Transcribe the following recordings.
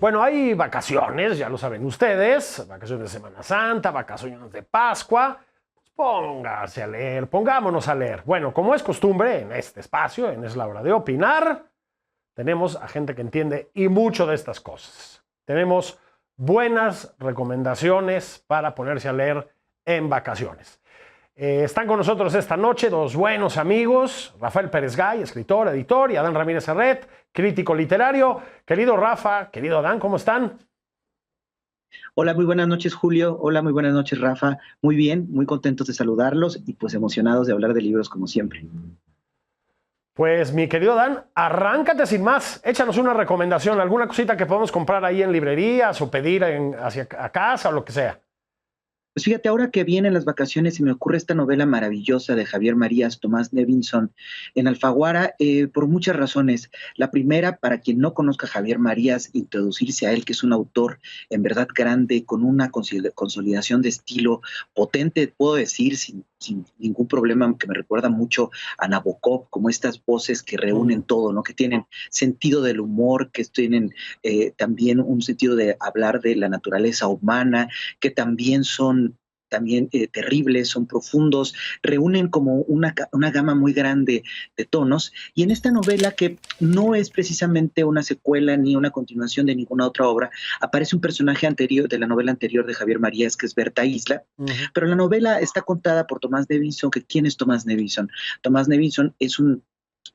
Bueno, hay vacaciones, ya lo saben ustedes, vacaciones de Semana Santa, vacaciones de Pascua. Pues póngase a leer, pongámonos a leer. Bueno, como es costumbre en este espacio, en Es la Hora de Opinar, tenemos a gente que entiende y mucho de estas cosas. Tenemos buenas recomendaciones para ponerse a leer en vacaciones. Están con nosotros esta noche dos buenos amigos, Rafael Pérez Gay, escritor, editor, y Adán Ramírez Serret, crítico literario. Querido Rafa, querido Adán, ¿cómo están? Hola, muy buenas noches, Julio. Hola, muy buenas noches, Rafa. Muy bien, muy contentos de saludarlos y pues emocionados de hablar de libros como siempre. Pues mi querido Adán, arráncate sin más, échanos una recomendación, alguna cosita que podemos comprar ahí en librerías o pedir hacia a casa o lo que sea. Pues fíjate, ahora que vienen las vacaciones se me ocurre esta novela maravillosa de Javier Marías, Tomás Nevinson, en Alfaguara, por muchas razones. La primera, para quien no conozca a Javier Marías, introducirse a él, que es un autor en verdad grande, con una consolidación de estilo potente, puedo decir, sin ningún problema, que me recuerda mucho a Nabokov, como estas voces que reúnen todo, ¿no? Que tienen sentido del humor, que tienen también un sentido de hablar de la naturaleza humana, que también son terribles, son profundos, reúnen como una gama muy grande de tonos, y en esta novela, que no es precisamente una secuela ni una continuación de ninguna otra obra, aparece un personaje anterior, de la novela anterior de Javier Marías, que es Berta Isla, pero la novela está contada por Tomás Nevinson. Que ¿quién es Tomás Nevinson? Tomás Nevinson es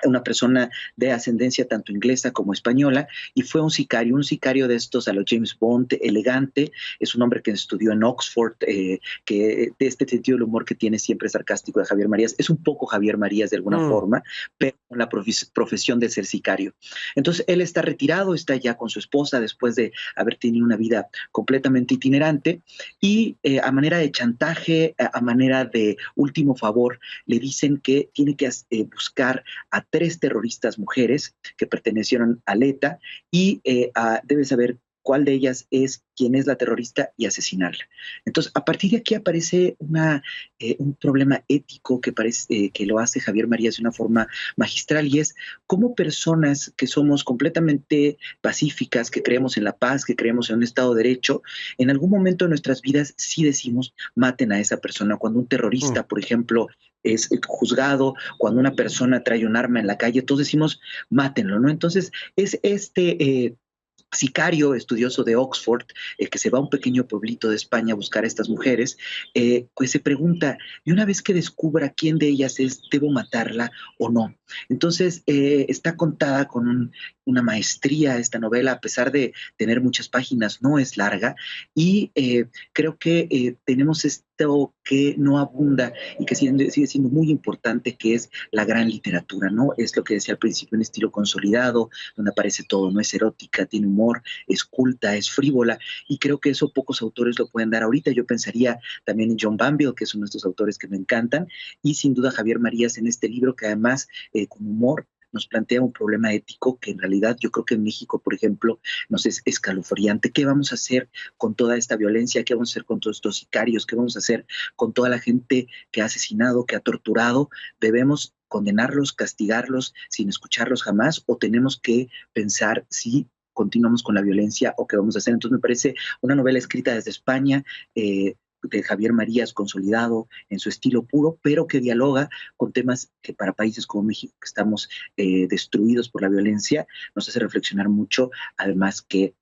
una persona de ascendencia tanto inglesa como española, y fue un sicario de estos a los James Bond, elegante. Es un hombre que estudió en Oxford, que de este sentido del humor que tiene siempre sarcástico de Javier Marías. Es un poco Javier Marías de alguna forma, pero con la profesión de ser sicario. Entonces él está retirado, está ya con su esposa después de haber tenido una vida completamente itinerante, y a manera de chantaje, a manera de último favor, le dicen que tiene que buscar a 3 terroristas mujeres que pertenecieron a ETA, y debe saber cuál de ellas es, quién es la terrorista, y asesinarla. Entonces, a partir de aquí aparece un problema ético que lo hace Javier Marías de una forma magistral, y es cómo personas que somos completamente pacíficas, que creemos en la paz, que creemos en un Estado de Derecho, en algún momento de nuestras vidas sí decimos, maten a esa persona. Cuando un terrorista, por ejemplo, es juzgado, cuando una persona trae un arma en la calle, todos decimos, mátenlo, ¿no? Entonces, es sicario estudioso de Oxford, que se va a un pequeño pueblito de España a buscar a estas mujeres, pues se pregunta, y una vez que descubra quién de ellas es, ¿debo matarla o no? Entonces, está contada con una maestría esta novela, a pesar de tener muchas páginas, no es larga, y creo que tenemos esto que no abunda y que sigue siendo muy importante, que es la gran literatura, ¿no? Es lo que decía al principio, un estilo consolidado, donde aparece todo, ¿no? Es erótica, tiene humor, es culta, es frívola, y creo que eso pocos autores lo pueden dar ahorita. Yo pensaría también en John Banville, que es uno de estos autores que me encantan, y sin duda Javier Marías en este libro, que además con humor nos plantea un problema ético que en realidad yo creo que en México, por ejemplo, nos es escalofriante. ¿Qué vamos a hacer con toda esta violencia? ¿Qué vamos a hacer con todos estos sicarios? ¿Qué vamos a hacer con toda la gente que ha asesinado, que ha torturado? ¿Debemos condenarlos, castigarlos sin escucharlos jamás, o tenemos que pensar si continuamos con la violencia o qué vamos a hacer? Entonces me parece una novela escrita desde España, de Javier Marías, consolidado en su estilo puro, pero que dialoga con temas que para países como México, que estamos destruidos por la violencia, nos hace reflexionar mucho, además que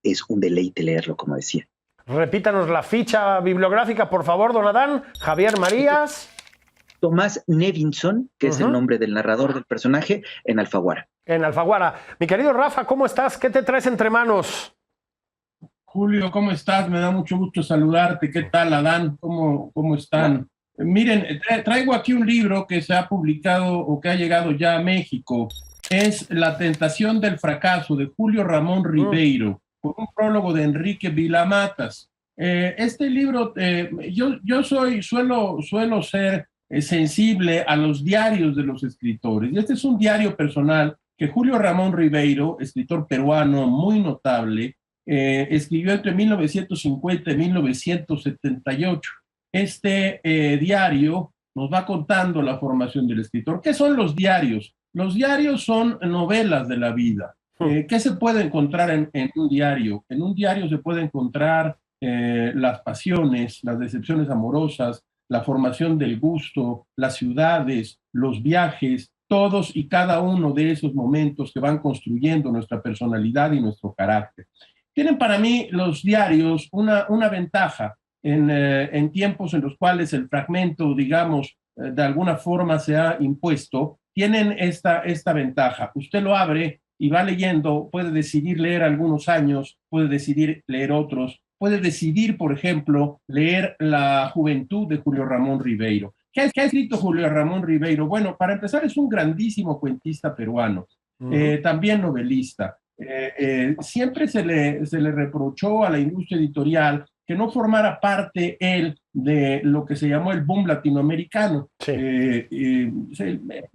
es un deleite leerlo, como decía. Repítanos la ficha bibliográfica, por favor, don Adán. Javier Marías. Tomás Nevinson, que es el nombre del narrador del personaje, en Alfaguara. En Alfaguara. Mi querido Rafa, ¿cómo estás? ¿Qué te traes entre manos? Julio, ¿cómo estás? Me da mucho gusto saludarte. ¿Qué tal, Adán? ¿Cómo están? Miren, traigo aquí un libro que se ha publicado o que ha llegado ya a México. Es La tentación del fracaso, de Julio Ramón Ribeiro, con un prólogo de Enrique Vilamatas. Este libro, suelo ser sensible a los diarios de los escritores. Y este es un diario personal que Julio Ramón Ribeiro, escritor peruano muy notable, escribió entre 1950 y 1978. Este diario nos va contando la formación del escritor. ¿Qué son los diarios? Los diarios son novelas de la vida. ¿Qué se puede encontrar en un diario? En un diario se puede encontrar las pasiones, las decepciones amorosas, la formación del gusto, las ciudades, los viajes, todos y cada uno de esos momentos que van construyendo nuestra personalidad y nuestro carácter. Tienen para mí los diarios una ventaja en tiempos en los cuales el fragmento, digamos, de alguna forma se ha impuesto, tienen esta ventaja. Usted lo abre y va leyendo, puede decidir leer algunos años, puede decidir leer otros, puede decidir, por ejemplo, leer La juventud de Julio Ramón Ribeiro. ¿Qué ha escrito Julio Ramón Ribeiro? Bueno, para empezar, es un grandísimo cuentista peruano, también novelista. Siempre se le reprochó a la industria editorial que no formara parte él de lo que se llamó el boom latinoamericano. Sí.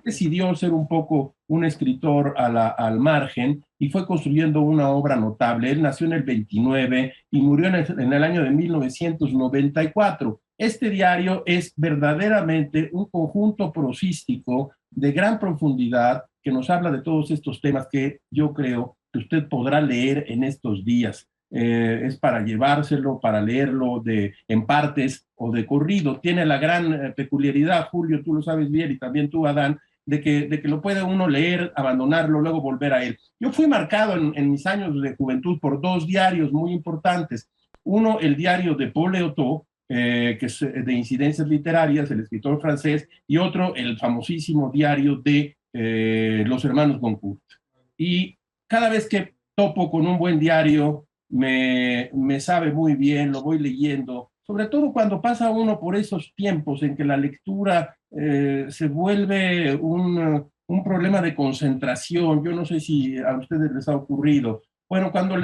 Decidió ser un poco un escritor al margen y fue construyendo una obra notable. Él nació en el 29 y murió en el año de 1994. Este diario es verdaderamente un conjunto prosístico de gran profundidad que nos habla de todos estos temas que yo creo que usted podrá leer en estos días. Es para llevárselo, para leerlo en partes o de corrido. Tiene la gran peculiaridad, Julio, tú lo sabes bien, y también tú, Adán, de que lo puede uno leer, abandonarlo, luego volver a él. Yo fui marcado en mis años de juventud por dos diarios muy importantes. Uno, el diario de Paul Léotot, que es de incidencias literarias, el escritor francés, y otro, el famosísimo diario de los hermanos Goncourt. Y cada vez que topo con un buen diario, me sabe muy bien, lo voy leyendo, sobre todo cuando pasa uno por esos tiempos en que la lectura se vuelve un problema de concentración. Yo no sé si a ustedes les ha ocurrido. Bueno, cuando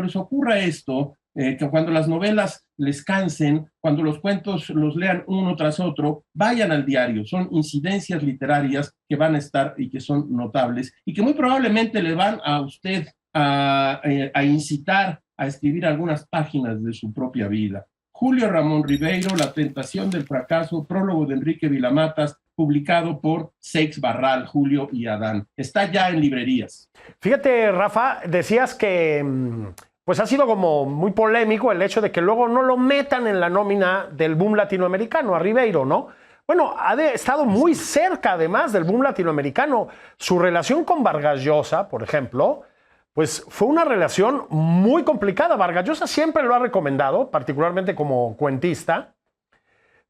les ocurra esto, que cuando las novelas les cansen, cuando los cuentos los lean uno tras otro, vayan al diario. Son incidencias literarias que van a estar y que son notables y que muy probablemente le van a usted a incitar a escribir algunas páginas de su propia vida. Julio Ramón Ribeiro, La tentación del fracaso, prólogo de Enrique Vilamatas, publicado por Seix Barral, Julio y Adán. Está ya en librerías. Fíjate, Rafa, decías que pues ha sido como muy polémico el hecho de que luego no lo metan en la nómina del boom latinoamericano a Ribeiro, ¿no? Bueno, ha estado muy cerca además del boom latinoamericano. Su relación con Vargas Llosa, por ejemplo, pues fue una relación muy complicada. Vargas Llosa siempre lo ha recomendado, particularmente como cuentista,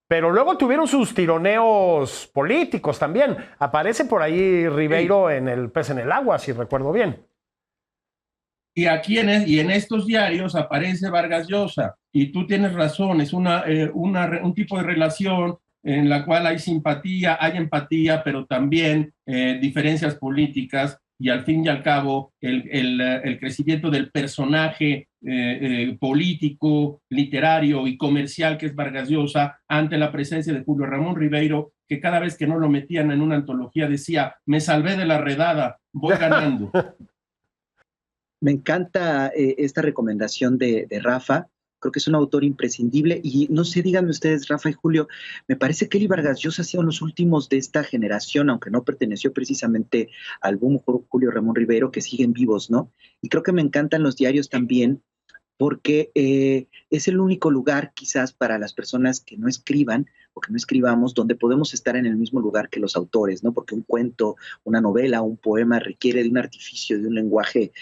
pero luego tuvieron sus tironeos políticos también. Aparece por ahí Ribeiro en El pez en el agua, si recuerdo bien. Y aquí en estos diarios aparece Vargas Llosa, y tú tienes razón, es un tipo de relación en la cual hay simpatía, hay empatía, pero también diferencias políticas, y al fin y al cabo el crecimiento del personaje político, literario y comercial que es Vargas Llosa ante la presencia de Julio Ramón Ribeiro, que cada vez que no lo metían en una antología decía: me salvé de la redada, voy ganando. Me encanta esta recomendación de Rafa. Creo que es un autor imprescindible y no sé, díganme ustedes, Rafa y Julio, me parece que Eli Vargas Llosa ha sido los últimos de esta generación, aunque no perteneció precisamente al boom Julio Ramón Ribeiro, que siguen vivos, ¿no? Y creo que me encantan los diarios también, porque es el único lugar quizás para las personas que no escriban o que no escribamos donde podemos estar en el mismo lugar que los autores, ¿no? Porque un cuento, una novela, un poema requiere de un artificio, de un lenguaje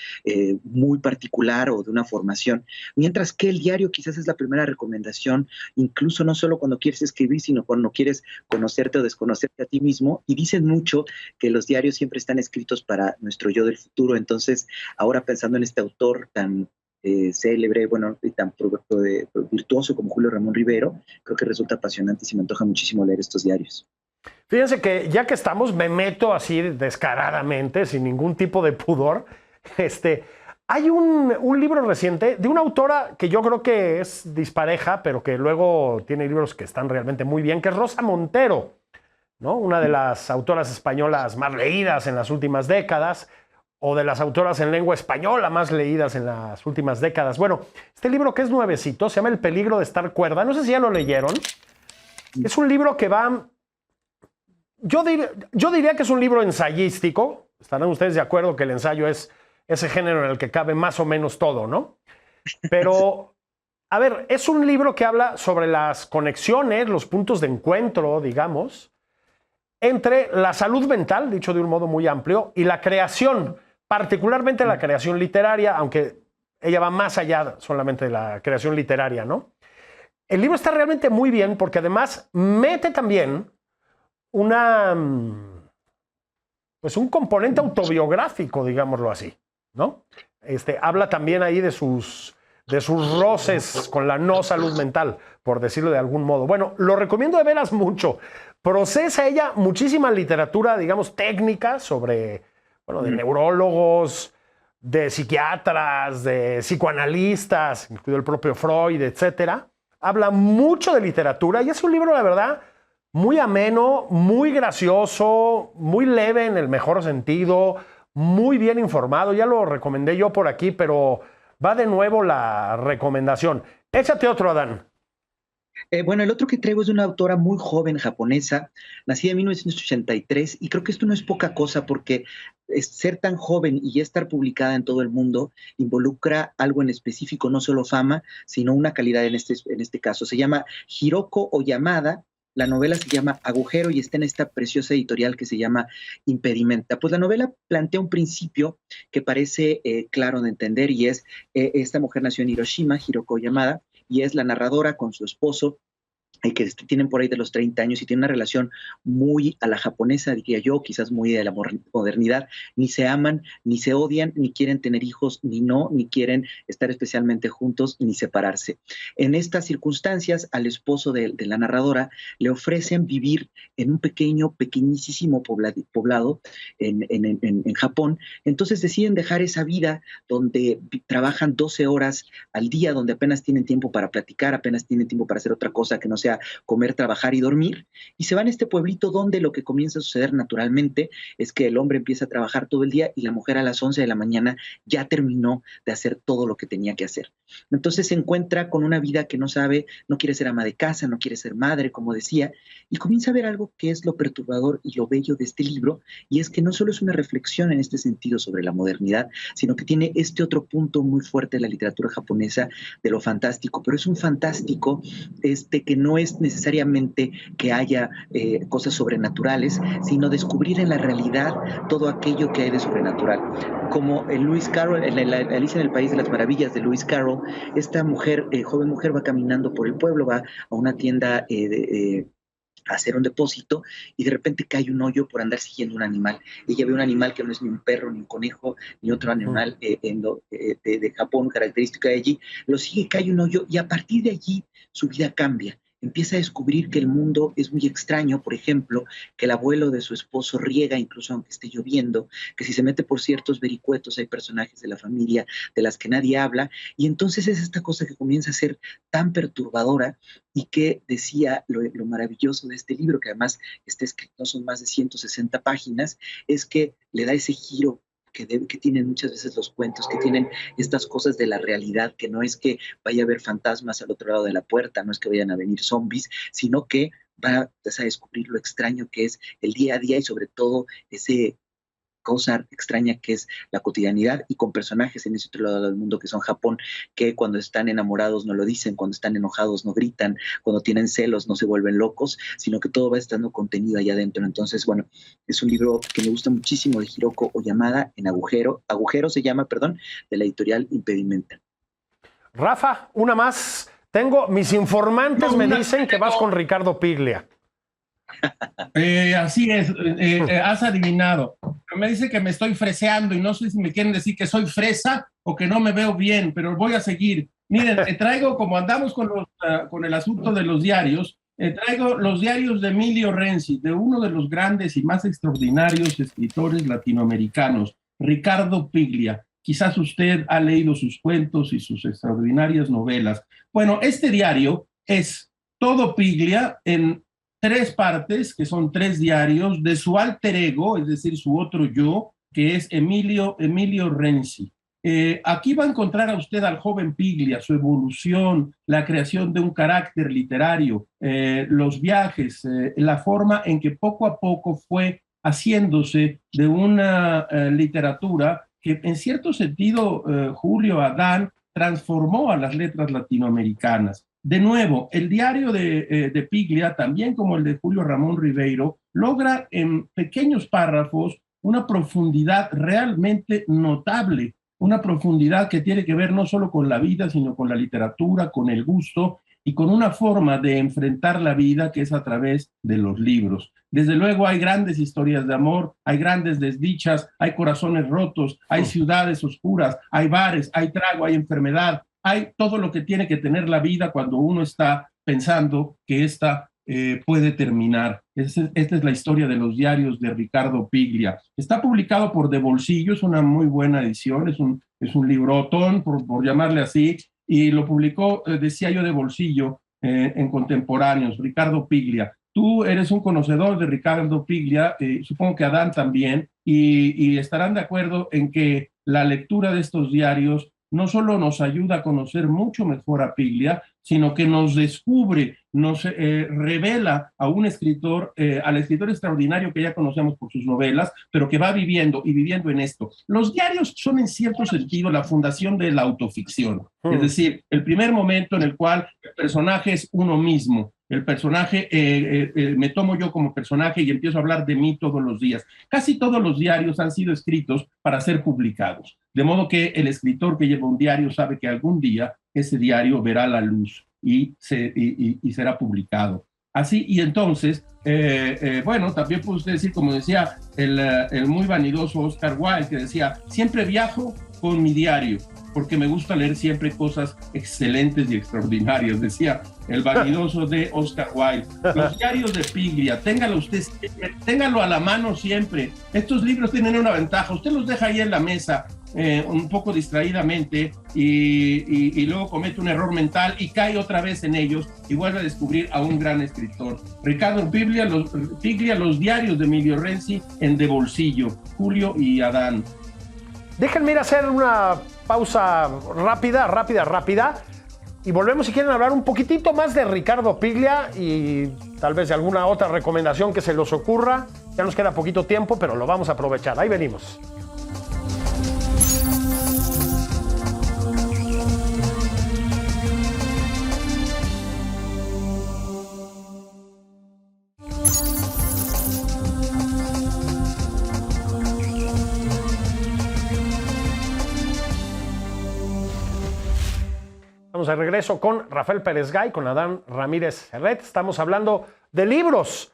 muy particular o de una formación, mientras que el diario quizás es la primera recomendación, incluso no solo cuando quieres escribir, sino cuando quieres conocerte o desconocerte a ti mismo, y dicen mucho que los diarios siempre están escritos para nuestro yo del futuro. Entonces, ahora pensando en este autor tan célebre, bueno, y tan virtuoso como Julio Ramón Ribeiro, creo que resulta apasionante y se me antoja muchísimo leer estos diarios. Fíjense que ya que estamos, me meto así descaradamente, sin ningún tipo de pudor. Hay un libro reciente de una autora que yo creo que es dispareja, pero que luego tiene libros que están realmente muy bien, que es Rosa Montero, ¿no? Una de las autoras españolas más leídas en las últimas décadas, o de las autoras en lengua española más leídas en las últimas décadas. Bueno, este libro que es nuevecito, se llama El peligro de estar cuerda. No sé si ya lo leyeron. Es un libro que va... Yo diría que es un libro ensayístico. Estarán ustedes de acuerdo que el ensayo es ese género en el que cabe más o menos todo, ¿no? Pero, a ver, es un libro que habla sobre las conexiones, los puntos de encuentro, digamos, entre la salud mental, dicho de un modo muy amplio, y la creación, particularmente la creación literaria, aunque ella va más allá solamente de la creación literaria, ¿no? El libro está realmente muy bien porque además mete también pues un componente autobiográfico, digámoslo así, ¿no? Habla también ahí de sus roces con la no salud mental, por decirlo de algún modo. Bueno, lo recomiendo de veras mucho. Procesa ella muchísima literatura, digamos, técnica sobre, bueno, de neurólogos, de psiquiatras, de psicoanalistas, incluido el propio Freud, etcétera. Habla mucho de literatura y es un libro, la verdad, muy ameno, muy gracioso, muy leve en el mejor sentido, muy bien informado. Ya lo recomendé yo por aquí, pero va de nuevo la recomendación. Échate otro, Adán. Bueno, el otro que traigo es de una autora muy joven japonesa, nacida en 1983, y creo que esto no es poca cosa porque ser tan joven y ya estar publicada en todo el mundo involucra algo en específico, no solo fama, sino una calidad en este caso. Se llama Hiroko Oyamada. La novela se llama Agujero y está en esta preciosa editorial que se llama Impedimenta. Pues la novela plantea un principio que parece claro de entender y es, esta mujer nació en Hiroshima, Hiroko Oyamada, y es la narradora con su esposo, que tienen por ahí de los 30 años y tienen una relación muy a la japonesa, diría yo, quizás muy de la modernidad. Ni se aman, ni se odian, ni quieren tener hijos, ni quieren estar especialmente juntos, ni separarse. En estas circunstancias, al esposo de la narradora le ofrecen vivir en un pequeñísimo poblado en Japón. Entonces deciden dejar esa vida donde trabajan 12 horas al día, donde apenas tienen tiempo para platicar, apenas tienen tiempo para hacer otra cosa que no sea comer, trabajar y dormir, y se van a este pueblito donde lo que comienza a suceder naturalmente es que el hombre empieza a trabajar todo el día y la mujer a las 11 de la mañana ya terminó de hacer todo lo que tenía que hacer. Entonces se encuentra con una vida que no sabe, no quiere ser ama de casa, no quiere ser madre, como decía, y comienza a ver algo que es lo perturbador y lo bello de este libro, y es que no solo es una reflexión en este sentido sobre la modernidad, sino que tiene este otro punto muy fuerte de la literatura japonesa de lo fantástico, pero es un fantástico que no es necesariamente que haya cosas sobrenaturales, sino descubrir en la realidad todo aquello que hay de sobrenatural. Como en Lewis Carroll, en la Alicia en el País de las Maravillas de Lewis Carroll, esta mujer, joven mujer, va caminando por el pueblo, va a una tienda a hacer un depósito y de repente cae un hoyo por andar siguiendo un animal. Ella ve un animal que no es ni un perro, ni un conejo, ni otro animal de Japón característico de allí. Lo sigue, cae un hoyo y a partir de allí su vida cambia. Empieza a descubrir que el mundo es muy extraño, por ejemplo, que el abuelo de su esposo riega incluso aunque esté lloviendo, que si se mete por ciertos vericuetos hay personajes de la familia de las que nadie habla, y entonces es esta cosa que comienza a ser tan perturbadora y que decía lo maravilloso de este libro, que además está escrito, son más de 160 páginas, es que le da ese giro que tienen muchas veces los cuentos, que tienen estas cosas de la realidad, que no es que vaya a haber fantasmas al otro lado de la puerta, no es que vayan a venir zombies, sino que vas a descubrir lo extraño que es el día a día y sobre todo ese cosa extraña que es la cotidianidad, y con personajes en ese otro lado del mundo que son Japón, que cuando están enamorados no lo dicen, cuando están enojados no gritan, cuando tienen celos no se vuelven locos, sino que todo va estando contenido allá adentro. Entonces, bueno, es un libro que me gusta muchísimo de Hiroko Oyamada, en Agujero se llama, perdón, de la editorial Impedimenta. Rafa, una más. Mis informantes me dicen que vas con Ricardo Piglia. Así es, has adivinado. Me dice que me estoy freseando y no sé si me quieren decir que soy fresa o que no me veo bien, pero voy a seguir. Miren, traigo, como andamos con el asunto de los diarios, traigo los diarios de Emilio Renzi, de uno de los grandes y más extraordinarios escritores latinoamericanos, Ricardo Piglia. Quizás usted ha leído sus cuentos y sus extraordinarias novelas. Bueno, este diario es todo Piglia en 3 partes, que son 3 diarios, de su alter ego, es decir, su otro yo, que es Emilio Renzi. Aquí va a encontrar a usted al joven Piglia, su evolución, la creación de un carácter literario, los viajes, la forma en que poco a poco fue haciéndose de una literatura que en cierto sentido, Julio, Adán, transformó a las letras latinoamericanas. De nuevo, el diario de Piglia, también como el de Julio Ramón Ribeiro, logra en pequeños párrafos una profundidad realmente notable, una profundidad que tiene que ver no solo con la vida, sino con la literatura, con el gusto y con una forma de enfrentar la vida que es a través de los libros. Desde luego hay grandes historias de amor, hay grandes desdichas, hay corazones rotos, hay ciudades oscuras, hay bares, hay trago, hay enfermedad, hay todo lo que tiene que tener la vida cuando uno está pensando que esta puede terminar. Esta es la historia de los diarios de Ricardo Piglia. Está publicado por De Bolsillo, es una muy buena edición, es un librotón, por llamarle así, y lo publicó, decía yo, De Bolsillo, en Contemporáneos, Ricardo Piglia. Tú eres un conocedor de Ricardo Piglia, supongo que Adán también, y estarán de acuerdo en que la lectura de estos diarios no solo nos ayuda a conocer mucho mejor a Piglia, sino que nos descubre, nos revela a un escritor, al escritor extraordinario que ya conocemos por sus novelas, pero que va viviendo y viviendo en esto. Los diarios son en cierto sentido la fundación de la autoficción, es decir, el primer momento en el cual el personaje es uno mismo. El personaje, me tomo yo como personaje y empiezo a hablar de mí todos los días. Casi todos los diarios han sido escritos para ser publicados, de modo que el escritor que lleva un diario sabe que algún día ese diario verá la luz y será publicado. Así, y entonces, bueno, también puede usted decir, como decía el muy vanidoso Oscar Wilde, que decía, siempre viajo con mi diario, porque me gusta leer siempre cosas excelentes y extraordinarias, decía el vanidoso de Oscar Wilde. Los diarios de Piglia, téngalo usted siempre, téngalo a la mano siempre. Estos libros tienen una ventaja, usted los deja ahí en la mesa, un poco distraídamente, y luego comete un error mental y cae otra vez en ellos y vuelve a descubrir a un gran escritor. Ricardo Piglia, los diarios de Emilio Renzi en De Bolsillo, Julio y Adán. Déjenme ir a hacer una pausa rápida. Y volvemos si quieren hablar un poquitito más de Ricardo Piglia y tal vez de alguna otra recomendación que se les ocurra. Ya nos queda poquito tiempo, pero lo vamos a aprovechar. Ahí venimos. Estamos de regreso con Rafael Pérez Gay, con Adán Ramírez Serret. Estamos hablando de libros,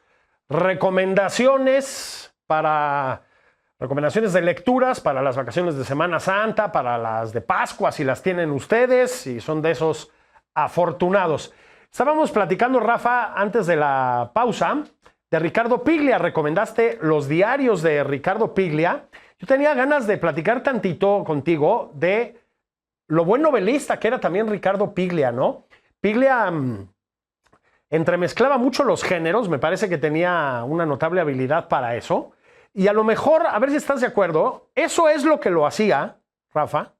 recomendaciones de lecturas para las vacaciones de Semana Santa, para las de Pascua, si las tienen ustedes, si son de esos afortunados. Estábamos platicando, Rafa, antes de la pausa, de Ricardo Piglia. Recomendaste los diarios de Ricardo Piglia. Yo tenía ganas de platicar tantito contigo de lo buen novelista que era también Ricardo Piglia, ¿no? Piglia entremezclaba mucho los géneros, me parece que tenía una notable habilidad para eso. Y a lo mejor, a ver si estás de acuerdo, eso es lo que lo hacía, Rafa,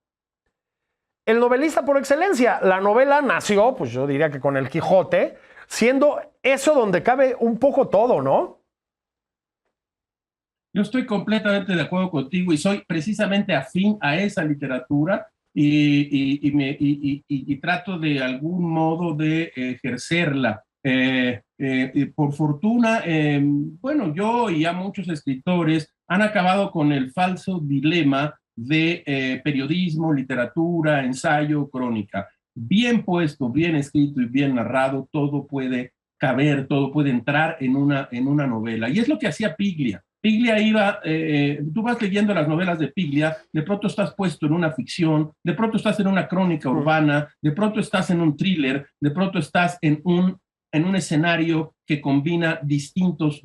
el novelista por excelencia. La novela nació, pues yo diría que con el Quijote, siendo eso donde cabe un poco todo, ¿no? Yo estoy completamente de acuerdo contigo y soy precisamente afín a esa literatura. Y trato de algún modo de ejercerla. Por fortuna, bueno, yo y ya muchos escritores han acabado con el falso dilema de periodismo, literatura, ensayo, crónica. Bien puesto, bien escrito y bien narrado, todo puede caber, todo puede entrar en una novela. Y es lo que hacía Piglia. Piglia iba, tú vas leyendo las novelas de Piglia, de pronto estás puesto en una ficción, de pronto estás en una crónica urbana, de pronto estás en un thriller, de pronto estás en un escenario que combina distintos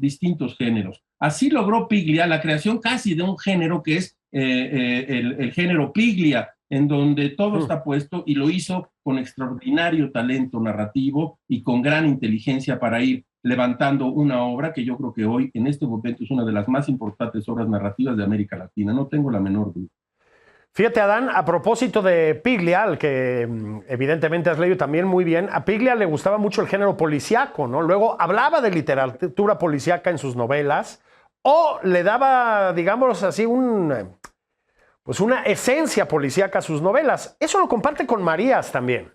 géneros. Así logró Piglia la creación casi de un género que es el género Piglia, en donde todo está puesto, y lo hizo con extraordinario talento narrativo y con gran inteligencia para ir levantando una obra que yo creo que hoy, en este momento, es una de las más importantes obras narrativas de América Latina. No tengo la menor duda. Fíjate, Adán, a propósito de Piglia, al que evidentemente has leído también muy bien, a Piglia le gustaba mucho el género policíaco, ¿no? Luego hablaba de literatura policíaca en sus novelas, o le daba, digamos así, pues una esencia policíaca a sus novelas. Eso lo comparte con Marías también.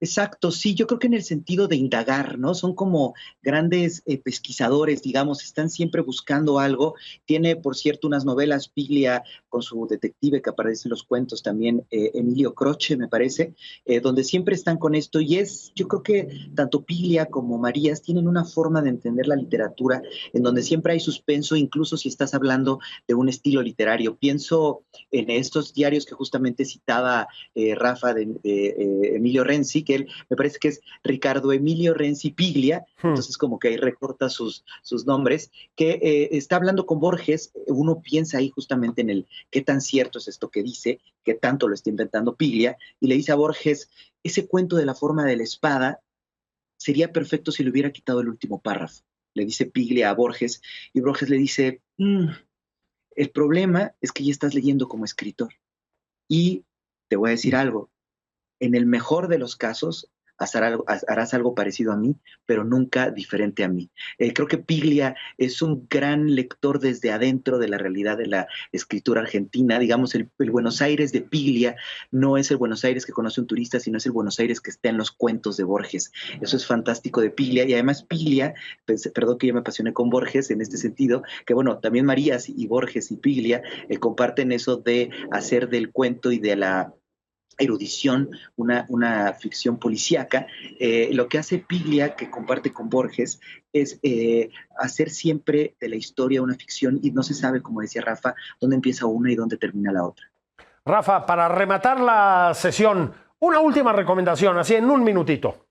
Exacto, sí, yo creo que en el sentido de indagar, ¿no? Son como grandes pesquisadores, digamos, están siempre buscando algo. Tiene, por cierto, unas novelas, Piglia, con su detective que aparece en los cuentos también, Emilio Croce, me parece, donde siempre están con esto. Y yo creo que tanto Piglia como Marías tienen una forma de entender la literatura en donde siempre hay suspenso, incluso si estás hablando de un estilo literario. Pienso en estos diarios que justamente citaba Rafa de Emilio Renzi, que él me parece que es Ricardo Emilio Renzi Piglia, entonces como que ahí recorta sus nombres, que está hablando con Borges. Uno piensa ahí justamente en el qué tan cierto es esto que dice, qué tanto lo está inventando Piglia, y le dice a Borges, ese cuento de la forma de la espada sería perfecto si le hubiera quitado el último párrafo. Le dice Piglia a Borges, y Borges le dice, el problema es que ya estás leyendo como escritor, y te voy a decir algo, en el mejor de los casos harás algo parecido a mí, pero nunca diferente a mí. Creo que Piglia es un gran lector desde adentro de la realidad de la escritura argentina. Digamos, el Buenos Aires de Piglia no es el Buenos Aires que conoce un turista, sino es el Buenos Aires que está en los cuentos de Borges. Eso es fantástico de Piglia, y además Piglia, perdón que yo me apasioné con Borges en este sentido, que bueno, también Marías y Borges y Piglia comparten eso de hacer del cuento y de la erudición, una ficción policíaca. Lo que hace Piglia, que comparte con Borges, es hacer siempre de la historia una ficción, y no se sabe, como decía Rafa, dónde empieza una y dónde termina la otra. Rafa, para rematar la sesión, una última recomendación, así en un minutito.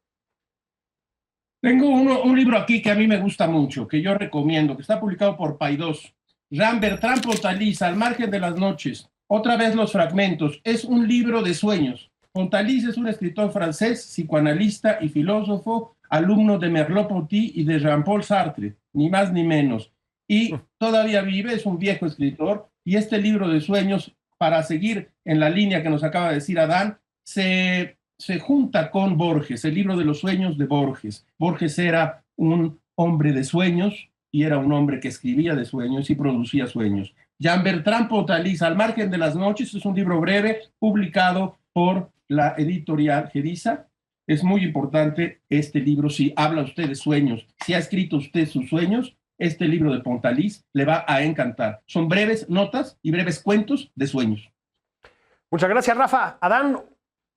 Tengo un libro aquí que a mí me gusta mucho, que yo recomiendo, que está publicado por Paidós. Jean-Bertrand Pontalis, Al margen de las noches. Otra vez los fragmentos. Es un libro de sueños. Pontalis es un escritor francés, psicoanalista y filósofo, alumno de Merleau-Ponty y de Jean-Paul Sartre, ni más ni menos. Y todavía vive, es un viejo escritor, y este libro de sueños, para seguir en la línea que nos acaba de decir Adán, se junta con Borges, el libro de los sueños de Borges. Borges era un hombre de sueños y era un hombre que escribía de sueños y producía sueños. Jean-Bertrand Pontalis, Al margen de las noches, es un libro breve publicado por la editorial Geriza. Es muy importante este libro si habla usted de sueños, si ha escrito usted sus sueños, este libro de Pontalis le va a encantar. Son breves notas y breves cuentos de sueños. Muchas gracias, Rafa. Adán,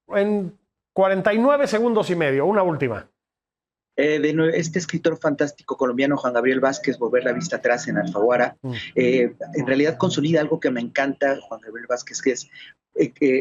en 49 segundos y medio, una última. Este escritor fantástico colombiano, Juan Gabriel Vázquez, Volver la vista atrás en Alfaguara, en realidad consolida algo que me encanta, Juan Gabriel Vázquez, que es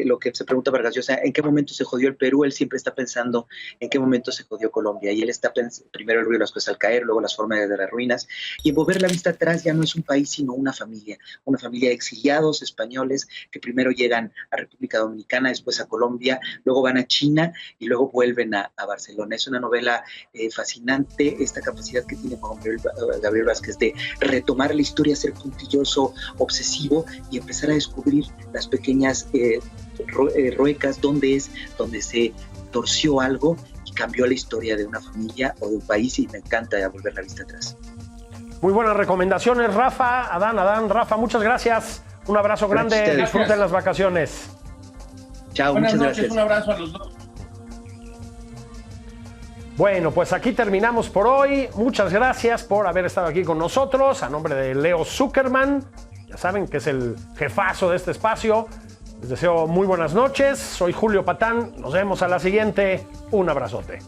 lo que se pregunta Vargas Llosa, ¿en qué momento se jodió el Perú? Él siempre está pensando en qué momento se jodió Colombia, y él está primero el ruido de las cosas al caer, luego las formas de las ruinas, y en Volver la vista atrás ya no es un país, sino una familia de exiliados españoles que primero llegan a República Dominicana, después a Colombia, luego van a China y luego vuelven a Barcelona. Es una novela fascinante, esta capacidad que tiene Juan Gabriel Vázquez de retomar la historia, ser puntilloso, obsesivo, y empezar a descubrir las pequeñas ruecas donde se torció algo y cambió la historia de una familia o de un país, y me encanta Volver la vista atrás. Muy buenas recomendaciones, Rafa, Adán, Rafa, muchas gracias. Un abrazo grande, disfruten las vacaciones. Chao, buenas muchas noches, gracias. Un abrazo a los dos. Bueno, pues aquí terminamos por hoy. Muchas gracias por haber estado aquí con nosotros. A nombre de Leo Zuckerman, ya saben que es el jefazo de este espacio, les deseo muy buenas noches. Soy Julio Patán. Nos vemos a la siguiente. Un abrazote.